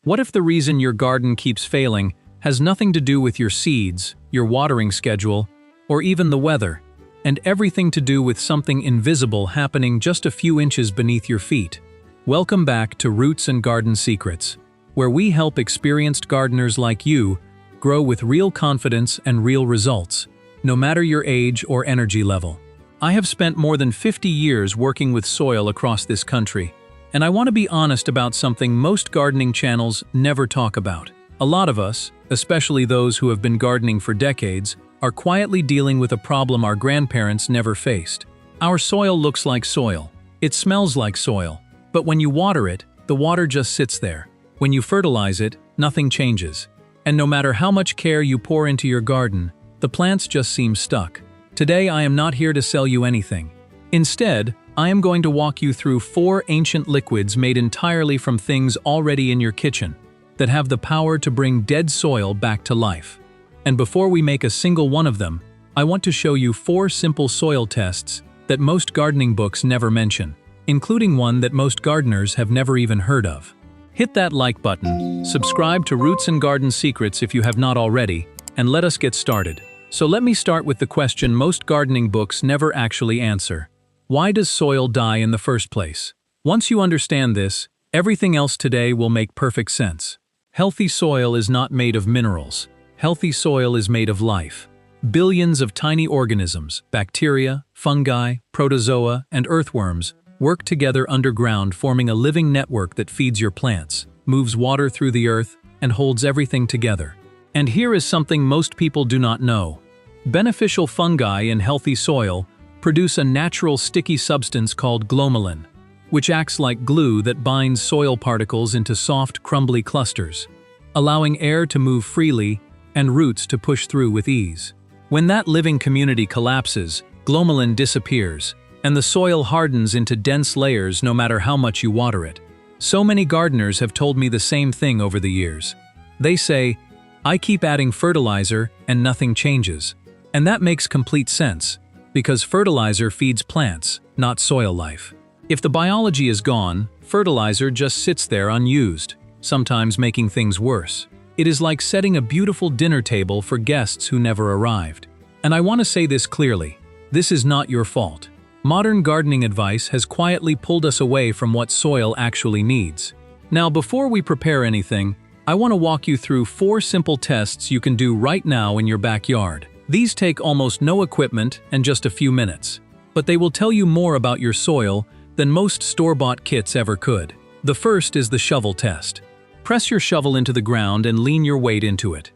What if the reason your garden keeps failing has nothing to do with your seeds, your watering schedule, or even the weather, and everything to do with something invisible happening just a few inches beneath your feet? Welcome back to Roots and Garden Secrets, where we help experienced gardeners like you grow with real confidence and real results, no matter your age or energy level. I have spent more than 50 years working with soil across this country, and I want to be honest about something most gardening channels never talk about. A lot of us, especially those who have been gardening for decades, are quietly dealing with a problem our grandparents never faced. Our soil looks like soil. It smells like soil. But when you water it, the water just sits there. When you fertilize it, nothing changes. And no matter how much care you pour into your garden, the plants just seem stuck. Today I am not here to sell you anything. Instead, I am going to walk you through 4 ancient liquids made entirely from things already in your kitchen that have the power to bring dead soil back to life. And before we make a single one of them, I want to show you 4 simple soil tests that most gardening books never mention, including one that most gardeners have never even heard of. Hit that like button, subscribe to Roots and Garden Secrets if you have not already, and let us get started. So let me start with the question most gardening books never actually answer. Why does soil die in the first place? Once you understand this, everything else today will make perfect sense. Healthy soil is not made of minerals. Healthy soil is made of life. Billions of tiny organisms, bacteria, fungi, protozoa, and earthworms work together underground, forming a living network that feeds your plants, moves water through the earth, and holds everything together. And here is something most people do not know. Beneficial fungi in healthy soil produce a natural sticky substance called glomalin, which acts like glue that binds soil particles into soft, crumbly clusters, allowing air to move freely and roots to push through with ease. When that living community collapses, glomalin disappears, and the soil hardens into dense layers no matter how much you water it. So many gardeners have told me the same thing over the years. They say, "I keep adding fertilizer and nothing changes." And that makes complete sense, because fertilizer feeds plants, not soil life. If the biology is gone, fertilizer just sits there unused, sometimes making things worse. It is like setting a beautiful dinner table for guests who never arrived. And I want to say this clearly, this is not your fault. Modern gardening advice has quietly pulled us away from what soil actually needs. Now, before we prepare anything, I want to walk you through 4 simple tests you can do right now in your backyard. These take almost no equipment and just a few minutes, but they will tell you more about your soil than most store-bought kits ever could. The first is the shovel test. Press your shovel into the ground and lean your weight into it.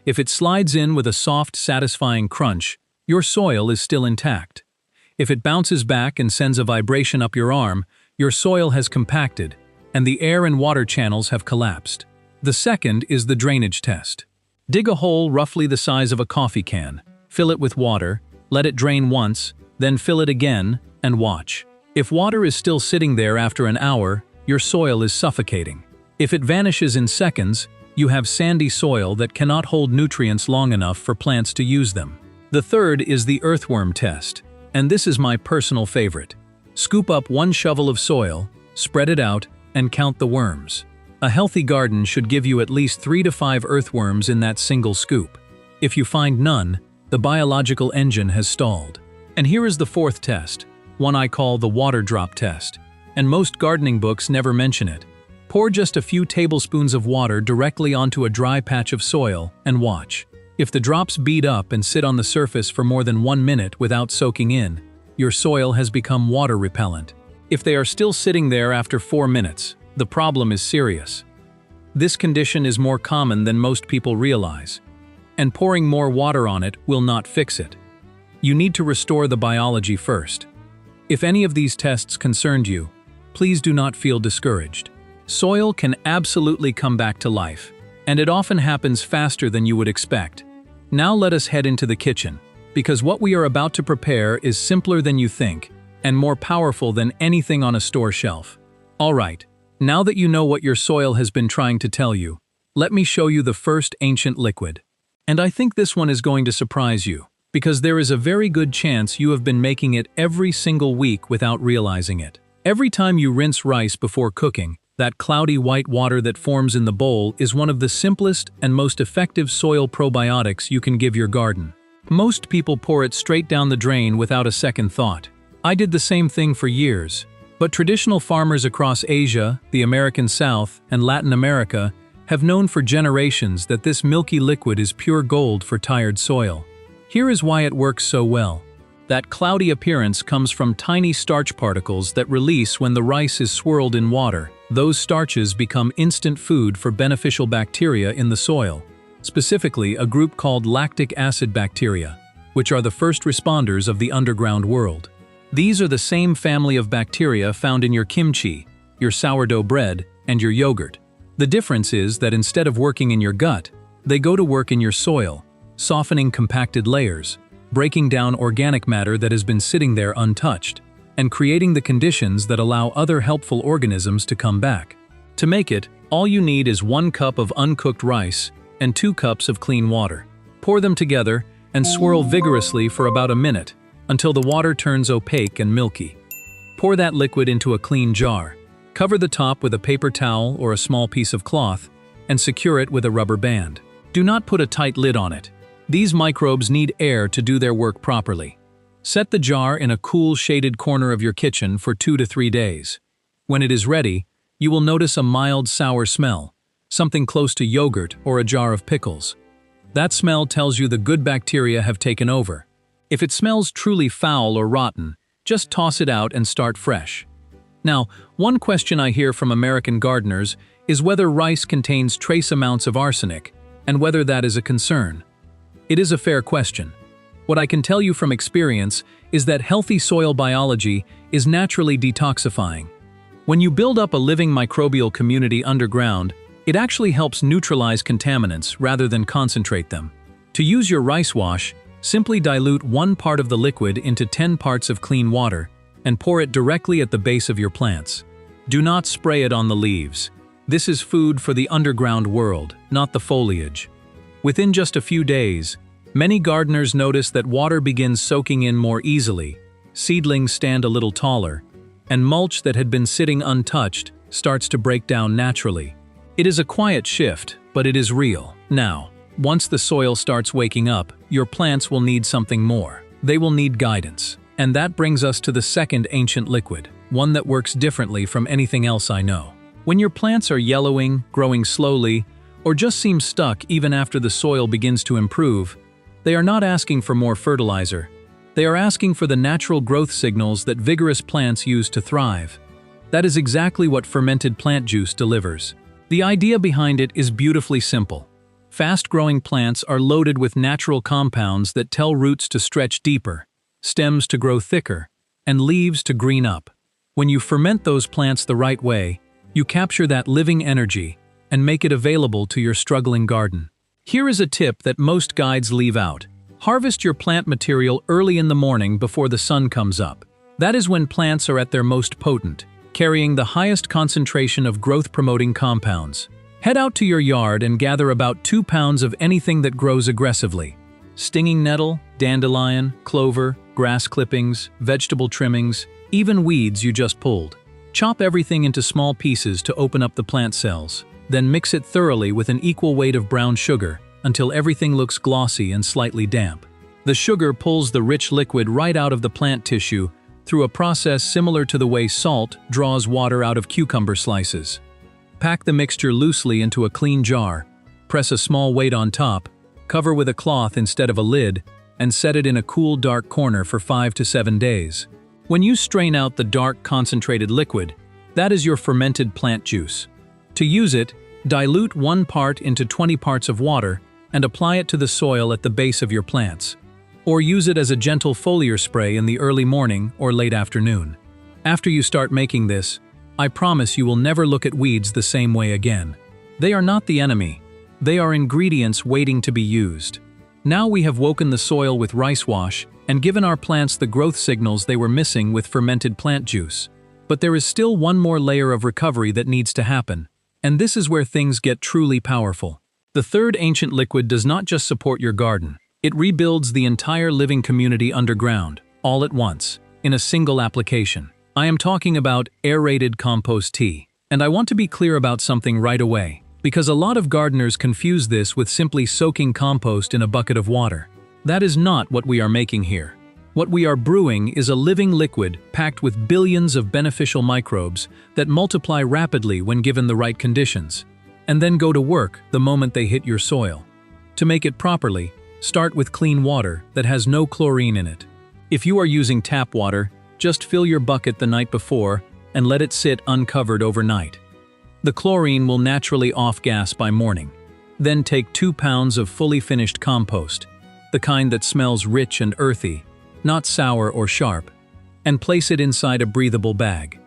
If it slides in with a soft, satisfying crunch, your soil is still intact. If it bounces back and sends a vibration up your arm, your soil has compacted, and the air and water channels have collapsed. The second is the drainage test. Dig a hole roughly the size of a coffee can, fill it with water, let it drain once, then fill it again, and watch. If water is still sitting there after an hour, your soil is suffocating. If it vanishes in seconds, you have sandy soil that cannot hold nutrients long enough for plants to use them. The third is the earthworm test, and this is my personal favorite. Scoop up 1 shovel of soil, spread it out, and count the worms. A healthy garden should give you at least 3 to 5 earthworms in that single scoop. If you find none, the biological engine has stalled. And here is the 4th test, one I call the water drop test, and most gardening books never mention it. Pour just a few tablespoons of water directly onto a dry patch of soil and watch. If the drops bead up and sit on the surface for more than 1 minute without soaking in, your soil has become water repellent. If they are still sitting there after 4 minutes, the problem is serious. This condition is more common than most people realize, and pouring more water on it will not fix it. You need to restore the biology first. If any of these tests concerned you, please do not feel discouraged. Soil can absolutely come back to life, and it often happens faster than you would expect. Now let us head into the kitchen, because what we are about to prepare is simpler than you think, and more powerful than anything on a store shelf. Alright, now that you know what your soil has been trying to tell you, let me show you the first ancient liquid. And I think this one is going to surprise you, because there is a very good chance you have been making it every single week without realizing it. Every time you rinse rice before cooking, That cloudy white water that forms in the bowl is one of the simplest and most effective soil probiotics you can give your garden. Most people pour it straight down the drain without a second thought. I did the same thing for years. But traditional farmers across Asia, the American South, and Latin America have known for generations that this milky liquid is pure gold for tired soil. Here is why it works so well. That cloudy appearance comes from tiny starch particles that release when the rice is swirled in water. Those starches become instant food for beneficial bacteria in the soil, specifically a group called lactic acid bacteria, which are the first responders of the underground world. These are the same family of bacteria found in your kimchi, your sourdough bread, and your yogurt. The difference is that instead of working in your gut, they go to work in your soil, softening compacted layers, breaking down organic matter that has been sitting there untouched, and creating the conditions that allow other helpful organisms to come back. To make it, all you need is 1 cup of uncooked rice and 2 cups of clean water. Pour them together and swirl vigorously for about a minute until the water turns opaque and milky. Pour that liquid into a clean jar. Cover the top with a paper towel or a small piece of cloth and secure it with a rubber band. Do not put a tight lid on it. These microbes need air to do their work properly. Set the jar in a cool, shaded corner of your kitchen for 2 to 3 days. When it is ready, you will notice a mild sour smell, something close to yogurt or a jar of pickles. That smell tells you the good bacteria have taken over. If it smells truly foul or rotten, just toss it out and start fresh. Now, one question I hear from American gardeners is whether rice contains trace amounts of arsenic, and whether that is a concern. It is a fair question. What I can tell you from experience is that healthy soil biology is naturally detoxifying. When you build up a living microbial community underground, it actually helps neutralize contaminants rather than concentrate them. To use your rice wash, simply dilute 1 part of the liquid into 10 parts of clean water and pour it directly at the base of your plants. Do not spray it on the leaves. This is food for the underground world, not the foliage. Within just a few days, many gardeners notice that water begins soaking in more easily, seedlings stand a little taller, and mulch that had been sitting untouched starts to break down naturally. It is a quiet shift, but it is real. Now, once the soil starts waking up, your plants will need something more. They will need guidance. And that brings us to the second ancient liquid, one that works differently from anything else I know. When your plants are yellowing, growing slowly, or just seem stuck even after the soil begins to improve, they are not asking for more fertilizer. They are asking for the natural growth signals that vigorous plants use to thrive. That is exactly what fermented plant juice delivers. The idea behind it is beautifully simple. Fast-growing plants are loaded with natural compounds that tell roots to stretch deeper, stems to grow thicker, and leaves to green up. When you ferment those plants the right way, you capture that living energy and make it available to your struggling garden. Here is a tip that most guides leave out. Harvest your plant material early in the morning before the sun comes up. That is when plants are at their most potent, carrying the highest concentration of growth-promoting compounds. Head out to your yard and gather about 2 pounds of anything that grows aggressively. Stinging nettle, dandelion, clover, grass clippings, vegetable trimmings, even weeds you just pulled. Chop everything into small pieces to open up the plant cells. Then mix it thoroughly with an equal weight of brown sugar until everything looks glossy and slightly damp. The sugar pulls the rich liquid right out of the plant tissue through a process similar to the way salt draws water out of cucumber slices. Pack the mixture loosely into a clean jar, press a small weight on top, cover with a cloth instead of a lid, and set it in a cool, dark corner for 5 to 7 days. When you strain out the dark, concentrated liquid, that is your fermented plant juice. To use it, dilute 1 part into 20 parts of water and apply it to the soil at the base of your plants. Or use it as a gentle foliar spray in the early morning or late afternoon. After you start making this, I promise you will never look at weeds the same way again. They are not the enemy. They are ingredients waiting to be used. Now we have woken the soil with rice wash and given our plants the growth signals they were missing with fermented plant juice. But there is still one more layer of recovery that needs to happen, and this is where things get truly powerful. The third ancient liquid does not just support your garden, it rebuilds the entire living community underground, all at once, in a single application. I am talking about aerated compost tea. And I want to be clear about something right away, because a lot of gardeners confuse this with simply soaking compost in a bucket of water. That is not what we are making here. What we are brewing is a living liquid packed with billions of beneficial microbes that multiply rapidly when given the right conditions, and then go to work the moment they hit your soil. To make it properly, start with clean water that has no chlorine in it. If you are using tap water, just fill your bucket the night before and let it sit uncovered overnight. The chlorine will naturally off-gas by morning. Then take 2 pounds of fully finished compost, the kind that smells rich and earthy, not sour or sharp, and place it inside a breathable bag.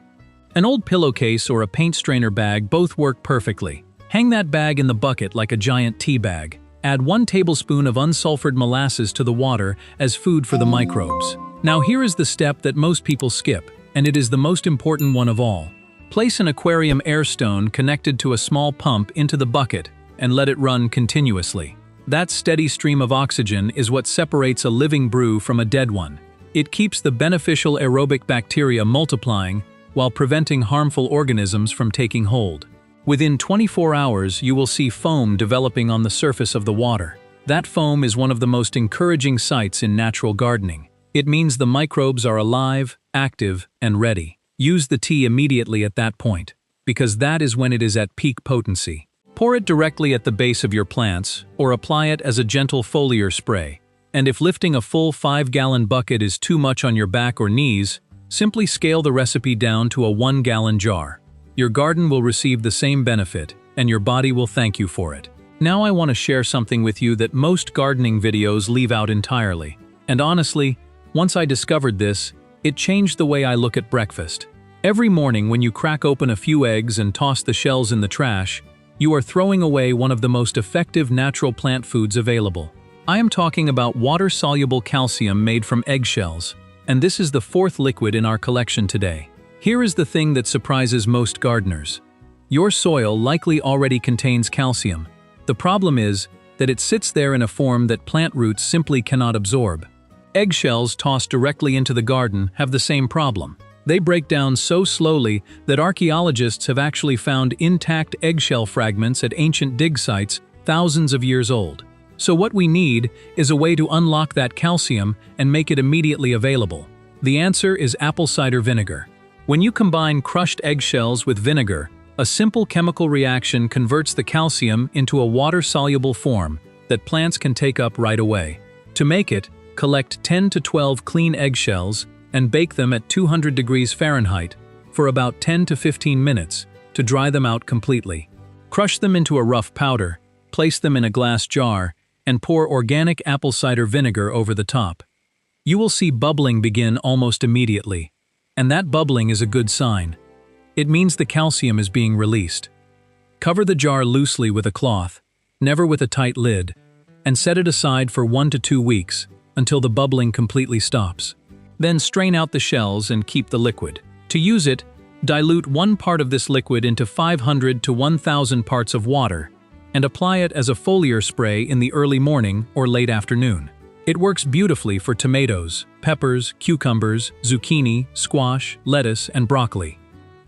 An old pillowcase or a paint strainer bag both work perfectly. Hang that bag in the bucket like a giant tea bag. Add 1 tablespoon of unsulfured molasses to the water as food for the microbes. Now here is the step that most people skip, and it is the most important one of all. Place an aquarium air stone connected to a small pump into the bucket and let it run continuously. That steady stream of oxygen is what separates a living brew from a dead one. It keeps the beneficial aerobic bacteria multiplying while preventing harmful organisms from taking hold. Within 24 hours, you will see foam developing on the surface of the water. That foam is one of the most encouraging sights in natural gardening. It means the microbes are alive, active, and ready. Use the tea immediately at that point, because that is when it is at peak potency. Pour it directly at the base of your plants, or apply it as a gentle foliar spray. And if lifting a full 5-gallon bucket is too much on your back or knees, simply scale the recipe down to a 1-gallon jar. Your garden will receive the same benefit, and your body will thank you for it. Now I want to share something with you that most gardening videos leave out entirely. And honestly, once I discovered this, it changed the way I look at breakfast. Every morning when you crack open a few eggs and toss the shells in the trash, you are throwing away one of the most effective natural plant foods available. I am talking about water-soluble calcium made from eggshells, and this is the 4th liquid in our collection today. Here is the thing that surprises most gardeners. Your soil likely already contains calcium. The problem is that it sits there in a form that plant roots simply cannot absorb. Eggshells tossed directly into the garden have the same problem. They break down so slowly that archaeologists have actually found intact eggshell fragments at ancient dig sites thousands of years old. So what we need is a way to unlock that calcium and make it immediately available. The answer is apple cider vinegar. When you combine crushed eggshells with vinegar, a simple chemical reaction converts the calcium into a water-soluble form that plants can take up right away. To make it, collect 10 to 12 clean eggshells and bake them at 200 degrees Fahrenheit for about 10 to 15 minutes to dry them out completely. Crush them into a rough powder, place them in a glass jar, and pour organic apple cider vinegar over the top. You will see bubbling begin almost immediately, and that bubbling is a good sign. It means the calcium is being released. Cover the jar loosely with a cloth, never with a tight lid, and set it aside for 1 to 2 weeks until the bubbling completely stops. Then strain out the shells and keep the liquid. To use it, dilute 1 part of this liquid into 500 to 1,000 parts of water and apply it as a foliar spray in the early morning or late afternoon. It works beautifully for tomatoes, peppers, cucumbers, zucchini, squash, lettuce, and broccoli,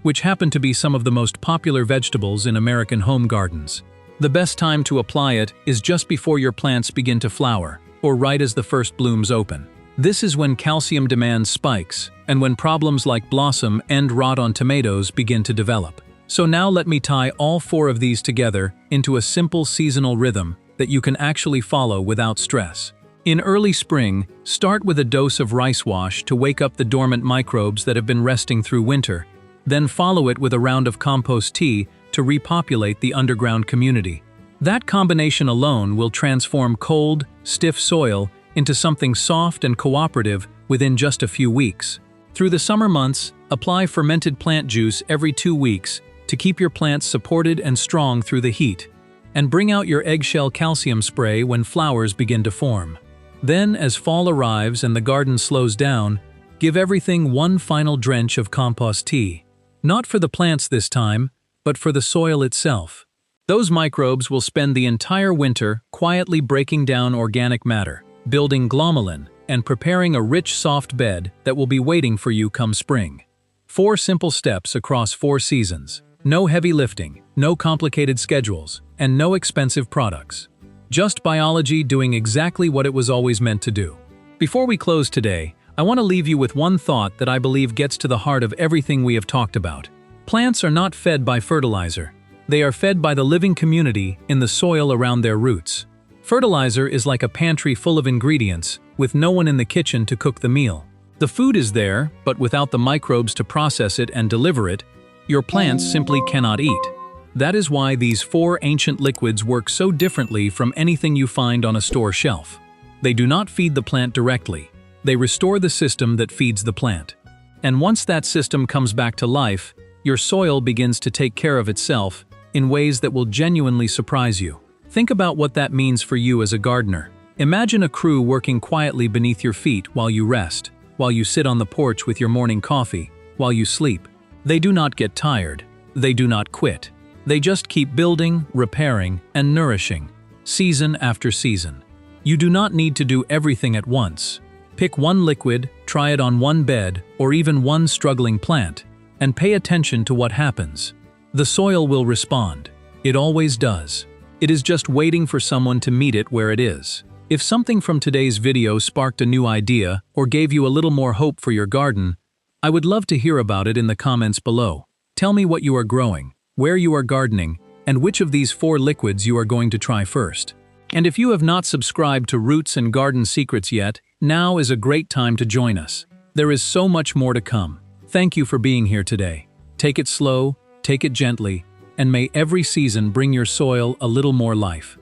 which happen to be some of the most popular vegetables in American home gardens. The best time to apply it is just before your plants begin to flower, or right as the first blooms open. This is when calcium demand spikes, and when problems like blossom and rot on tomatoes begin to develop. So now let me tie all 4 of these together into a simple seasonal rhythm that you can actually follow without stress. In early spring, start with a dose of rice wash to wake up the dormant microbes that have been resting through winter. Then follow it with a round of compost tea to repopulate the underground community. That combination alone will transform cold, stiff soil into something soft and cooperative within just a few weeks. Through the summer months, apply fermented plant juice every 2 weeks to keep your plants supported and strong through the heat. And bring out your eggshell calcium spray when flowers begin to form. Then, as fall arrives and the garden slows down, give everything one final drench of compost tea. Not for the plants this time, but for the soil itself. Those microbes will spend the entire winter quietly breaking down organic matter, building glomalin, and preparing a rich, soft bed that will be waiting for you come spring. 4 simple steps across 4 seasons. No heavy lifting, no complicated schedules, and no expensive products. Just biology doing exactly what it was always meant to do. Before we close today, I want to leave you with one thought that I believe gets to the heart of everything we have talked about. Plants are not fed by fertilizer. They are fed by the living community in the soil around their roots. Fertilizer is like a pantry full of ingredients, with no one in the kitchen to cook the meal. The food is there, but without the microbes to process it and deliver it, your plants simply cannot eat. That is why these 4 ancient liquids work so differently from anything you find on a store shelf. They do not feed the plant directly. They restore the system that feeds the plant. And once that system comes back to life, your soil begins to take care of itself in ways that will genuinely surprise you. Think about what that means for you as a gardener. Imagine a crew working quietly beneath your feet while you rest, while you sit on the porch with your morning coffee, while you sleep. They do not get tired. They do not quit. They just keep building, repairing, and nourishing, season after season. You do not need to do everything at once. Pick one liquid, try it on one bed, or even one struggling plant, and pay attention to what happens. The soil will respond. It always does. It is just waiting for someone to meet it where it is. If something from today's video sparked a new idea or gave you a little more hope for your garden, I would love to hear about it in the comments below. Tell me what you are growing, where you are gardening, and which of these 4 liquids you are going to try first. And if you have not subscribed to Roots and Garden Secrets yet, now is a great time to join us. There is so much more to come. Thank you for being here today. Take it slow, take it gently, and may every season bring your soil a little more life.